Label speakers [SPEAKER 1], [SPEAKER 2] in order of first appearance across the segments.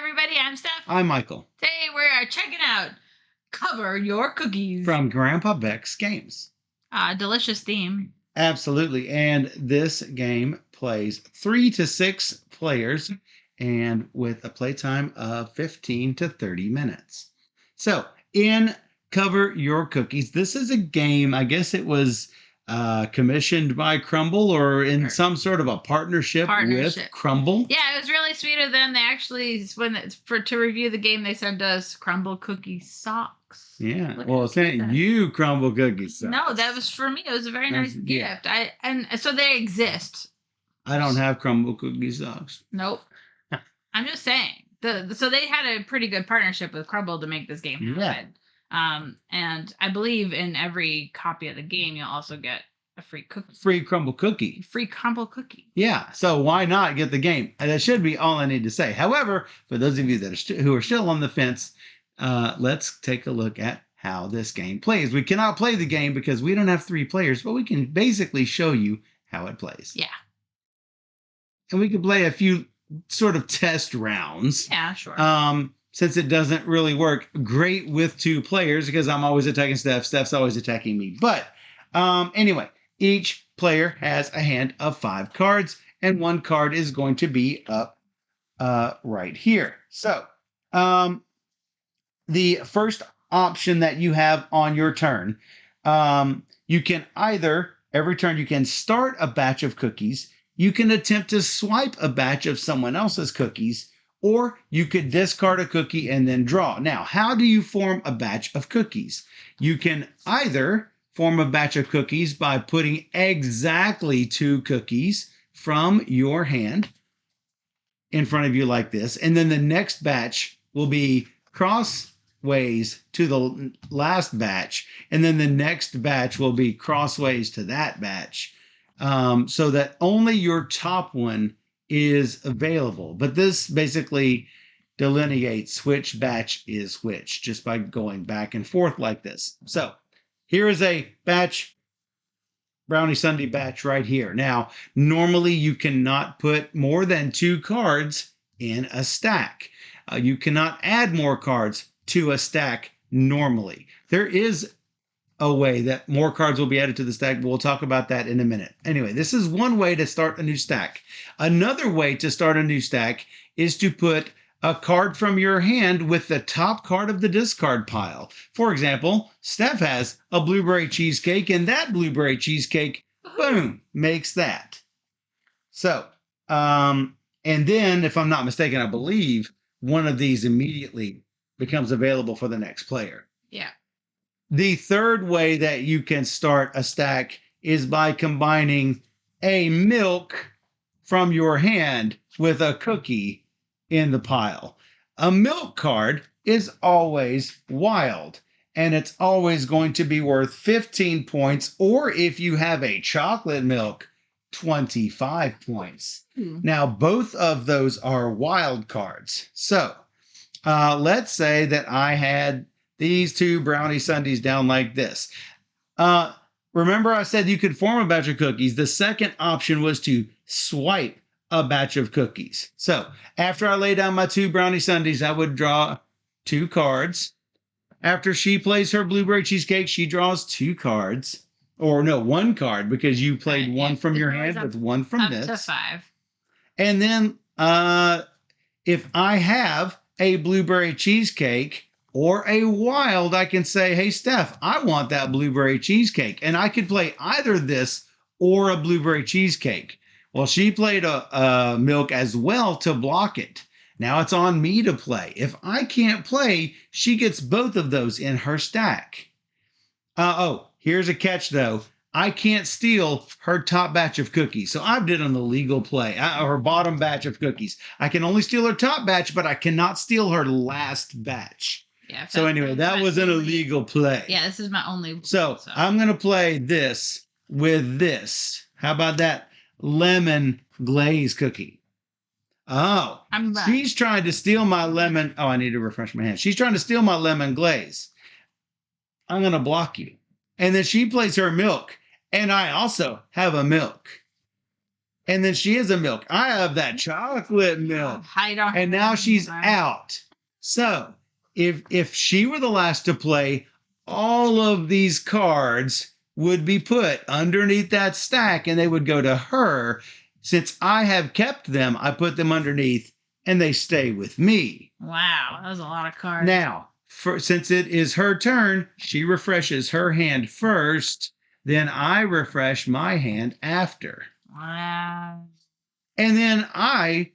[SPEAKER 1] everybody. I'm Steph.
[SPEAKER 2] I'm Michael.
[SPEAKER 1] Today we're checking out Cover Your Cookies.
[SPEAKER 2] From Grandpa Beck's Games.
[SPEAKER 1] Delicious theme.
[SPEAKER 2] Absolutely. And this game plays 3 to 6 players and with a playtime of 15 to 30 minutes. So in Cover Your Cookies, this is a game, I guess it was commissioned by Crumble or in some sort of a partnership with Crumble.
[SPEAKER 1] Yeah, it was really sweet of them. They actually, to review the game, they sent us Crumble cookie socks.
[SPEAKER 2] Yeah, well, sent you Crumble cookie socks.
[SPEAKER 1] No, that was for me. It was a very nice gift. And so they exist.
[SPEAKER 2] I don't have Crumble cookie socks.
[SPEAKER 1] Nope. I'm just saying. So they had a pretty good partnership with Crumble to make this game happen. Yeah. And I believe in every copy of the game, you'll also get a free cookie.
[SPEAKER 2] Free Crumble cookie.
[SPEAKER 1] Free Crumble cookie.
[SPEAKER 2] Yeah. So why not get the game? And that should be all I need to say. However, for those of you that are who are still on the fence, let's take a look at how this game plays. We cannot play the game because we don't have 3 players, but we can basically show you how it plays.
[SPEAKER 1] Yeah.
[SPEAKER 2] And we can play a few sort of test rounds.
[SPEAKER 1] Yeah, sure.
[SPEAKER 2] Since it doesn't really work great with 2 players because I'm always attacking Steph. Steph's always attacking me. But anyway, each player has a hand of 5 cards, and 1 card is going to be up right here. So the first option that you have on your turn, you can either, every turn you can start a batch of cookies, you can attempt to swipe a batch of someone else's cookies, or you could discard a cookie and then draw. Now, how do you form a batch of cookies? You can either form a batch of cookies by putting exactly 2 cookies from your hand in front of you like this, and then the next batch will be crossways to the last batch, and then the next batch will be crossways to that batch, so that only your top one is available. But this basically delineates which batch is which just by going back and forth like this. So here is a batch, Brownie Sundae batch right here. Now, normally you cannot put more than 2 cards in a stack. You cannot add more cards to a stack normally. There is a way that more cards will be added to the stack, but we'll talk about that in a minute. Anyway, this is one way to start a new stack. Another way to start a new stack is to put a card from your hand with the top card of the discard pile. For example, Steph has a blueberry cheesecake, and that blueberry cheesecake, boom, makes that. So, and then, if I'm not mistaken, I believe one of these immediately becomes available for the next player.
[SPEAKER 1] Yeah.
[SPEAKER 2] The third way that you can start a stack is by combining a milk from your hand with a cookie in the pile. A milk card is always wild, and it's always going to be worth 15 points, or if you have a chocolate milk, 25 points. Now, both of those are wild cards. So, let's say that I had these 2 brownie sundaes down like this. Remember I said you could form a batch of cookies. The second option was to swipe a batch of cookies. So after I lay down my 2 brownie sundaes, I would draw 2 cards. After she plays her blueberry cheesecake, she draws 2 cards. Or no, 1 card, because you played 1 from your hand with 1 from this.
[SPEAKER 1] Up to 5.
[SPEAKER 2] And then if I have a blueberry cheesecake or a wild, I can say, hey, Steph, I want that blueberry cheesecake. And I could play either this or a blueberry cheesecake. Well, she played a milk as well to block it. Now it's on me to play. If I can't play, she gets both of those in her stack. Oh, here's a catch, though. I can't steal her top batch of cookies. So I did an illegal play, her bottom batch of cookies. I can only steal her top batch, but I cannot steal her last batch.
[SPEAKER 1] Yeah.
[SPEAKER 2] So anyway, that was an illegal play.
[SPEAKER 1] Yeah, this is my only.
[SPEAKER 2] So I'm going to play this with this. How about that lemon glaze cookie? Oh, she's trying to steal my lemon. Oh, I need to refresh my hand. She's trying to steal my lemon glaze. I'm going to block you. And then she plays her milk. And I also have a milk. And then she is a milk. I have that chocolate milk.
[SPEAKER 1] I don't.
[SPEAKER 2] And now she's out. So if she were the last to play, all of these cards would be put underneath that stack and they would go to her. Since I have kept them, I put them underneath and they stay with me.
[SPEAKER 1] Wow, that was a lot of cards.
[SPEAKER 2] Now, since it is her turn, she refreshes her hand first, then I refresh my hand after.
[SPEAKER 1] Wow.
[SPEAKER 2] And then I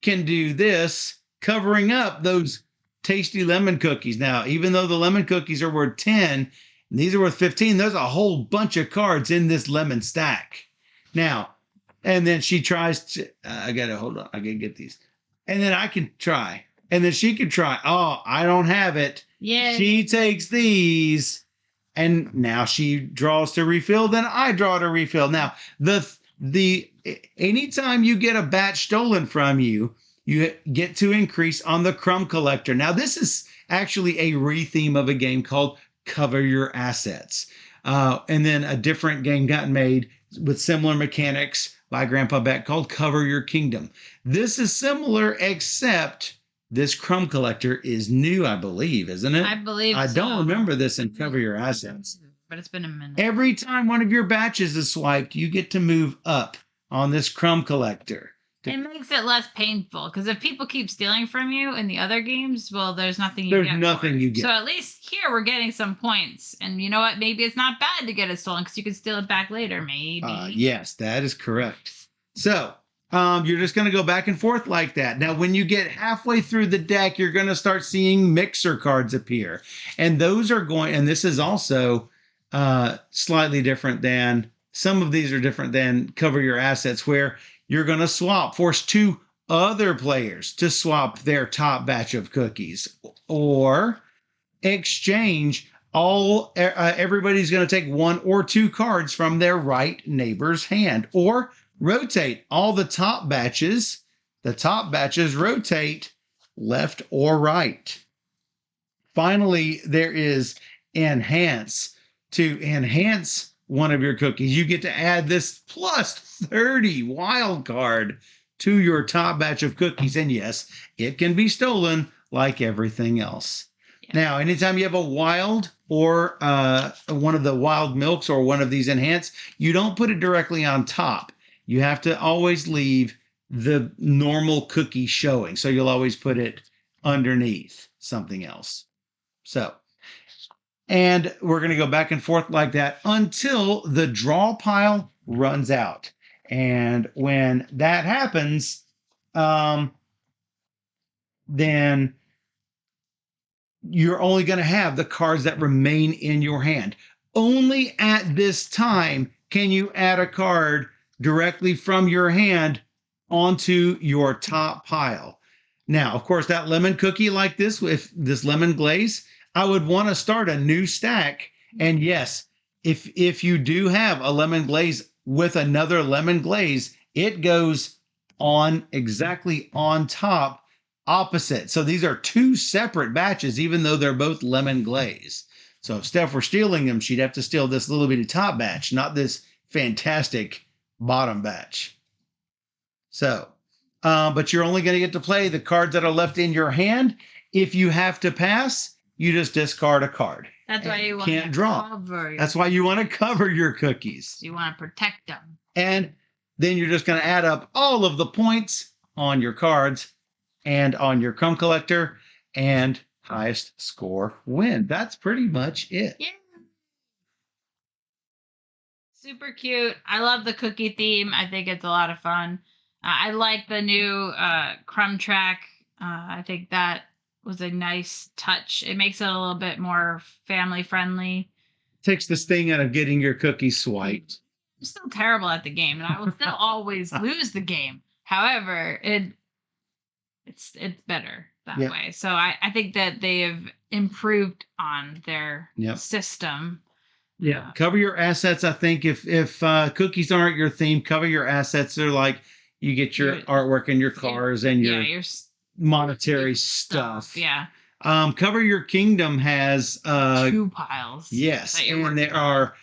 [SPEAKER 2] can do this, covering up those tasty lemon cookies. Now, even though the lemon cookies are worth 10, and these are worth 15, there's a whole bunch of cards in this lemon stack. Now, and then she tries to, hold on, I gotta get these. And then I can try. And then she can try. Oh, I don't have it.
[SPEAKER 1] Yeah.
[SPEAKER 2] She takes these, and now she draws to refill, then I draw to refill. Now, anytime you get a batch stolen from you, you get to increase on the crumb collector. Now, this is actually a retheme of a game called Cover Your Assets. And then a different game got made with similar mechanics by Grandpa Beck called Cover Your Kingdom. This is similar, except this crumb collector is new, I believe, isn't it?
[SPEAKER 1] I believe
[SPEAKER 2] I
[SPEAKER 1] so.
[SPEAKER 2] don't remember this in Cover Your Assets.
[SPEAKER 1] But it's been a minute.
[SPEAKER 2] Every time one of your batches is swiped, you get to move up on this crumb collector.
[SPEAKER 1] It makes it less painful because if people keep stealing from you in the other games, well, there's nothing you get.
[SPEAKER 2] There's nothing you get.
[SPEAKER 1] So at least here we're getting some points. And you know what? Maybe it's not bad to get it stolen because you can steal it back later, maybe.
[SPEAKER 2] Yes, that is correct. So you're just going to go back and forth like that. Now, when you get halfway through the deck, you're going to start seeing mixer cards appear. And those are going, and this is also slightly different than, some of these are different than Cover Your Assets, where you're going to force two other players to swap their top batch of cookies, or exchange everybody's going to take one or two cards from their right neighbor's hand, or rotate all the top batches. The top batches rotate left or right. Finally, there is enhance. To enhance one of your cookies, you get to add this plus 30 wild card to your top batch of cookies. And yes, it can be stolen like everything else. Yeah. Now, anytime you have a wild or one of the wild milks or one of these enhance, you don't put it directly on top. You have to always leave the normal cookie showing. So you'll always put it underneath something else. So, and we're going to go back and forth like that until the draw pile runs out. And when that happens, then you're only going to have the cards that remain in your hand. Only at this time can you add a card directly from your hand onto your top pile. Now, of course, that lemon cookie like this, with this lemon glaze, I would want to start a new stack. And yes, if you do have a lemon glaze with another lemon glaze, it goes on exactly on top opposite. So these are two separate batches, even though they're both lemon glaze. So if Steph were stealing them, she'd have to steal this little bitty top batch, not this fantastic bottom batch. So, but you're only going to get to play the cards that are left in your hand. If you have to pass, you just discard a card.
[SPEAKER 1] That's why you want
[SPEAKER 2] to draw.
[SPEAKER 1] Cover.
[SPEAKER 2] That's why you want to cover your cookies.
[SPEAKER 1] You want to protect them.
[SPEAKER 2] And then you're just going to add up all of the points on your cards and on your crumb collector, and highest score win. That's pretty much it.
[SPEAKER 1] Yeah. Super cute. I love the cookie theme. I think it's a lot of fun. I like the new crumb track. I think that was a nice touch. It makes it a little bit more family friendly.
[SPEAKER 2] Takes the sting out of getting your cookies swiped.
[SPEAKER 1] I'm still terrible at the game, and I will still always lose the game. However, it's better that way. So I think that they have improved on their system.
[SPEAKER 2] Yeah. Cover Your Assets. I think if cookies aren't your theme, Cover Your Assets are like, you get your artwork and your cars and your monetary stuff.
[SPEAKER 1] Yeah.
[SPEAKER 2] Cover Your Kingdom has
[SPEAKER 1] 2 piles.
[SPEAKER 2] Yes. And there are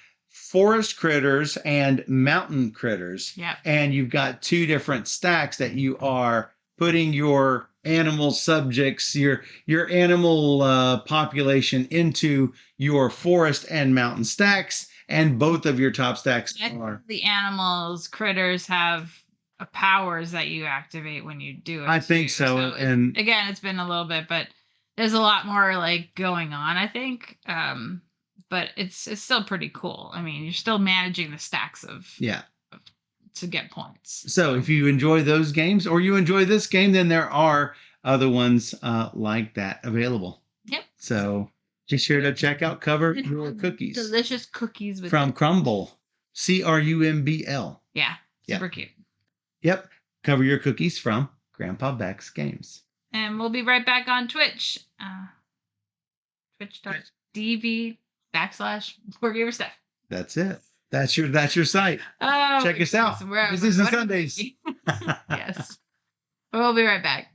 [SPEAKER 2] forest critters and mountain critters.
[SPEAKER 1] Yep.
[SPEAKER 2] And you've got two different stacks that you are putting your animal subjects, your animal population into your forest and mountain stacks, and both of your top stacks are.
[SPEAKER 1] The animals, critters have powers that you activate when you do it.
[SPEAKER 2] I think so. And
[SPEAKER 1] again, it's been a little bit, but there's a lot more like going on, I think. But it's still pretty cool. I mean, you're still managing the stacks to get points.
[SPEAKER 2] So if you enjoy those games or you enjoy this game, then there are other ones like that available.
[SPEAKER 1] Yep.
[SPEAKER 2] So be sure to check out Cover Your Cookies.
[SPEAKER 1] Delicious cookies
[SPEAKER 2] from Crumbl. Crumbl.
[SPEAKER 1] Yeah. Super cute. Yep.
[SPEAKER 2] Cover Your Cookies from Grandpa Beck's Games.
[SPEAKER 1] And we'll be right back on Twitch. Twitch.tv/BoardGamerSteph.
[SPEAKER 2] That's it. That's your site.
[SPEAKER 1] Oh,
[SPEAKER 2] check us out. Wednesdays and Sundays.
[SPEAKER 1] Yes. We'll be right back.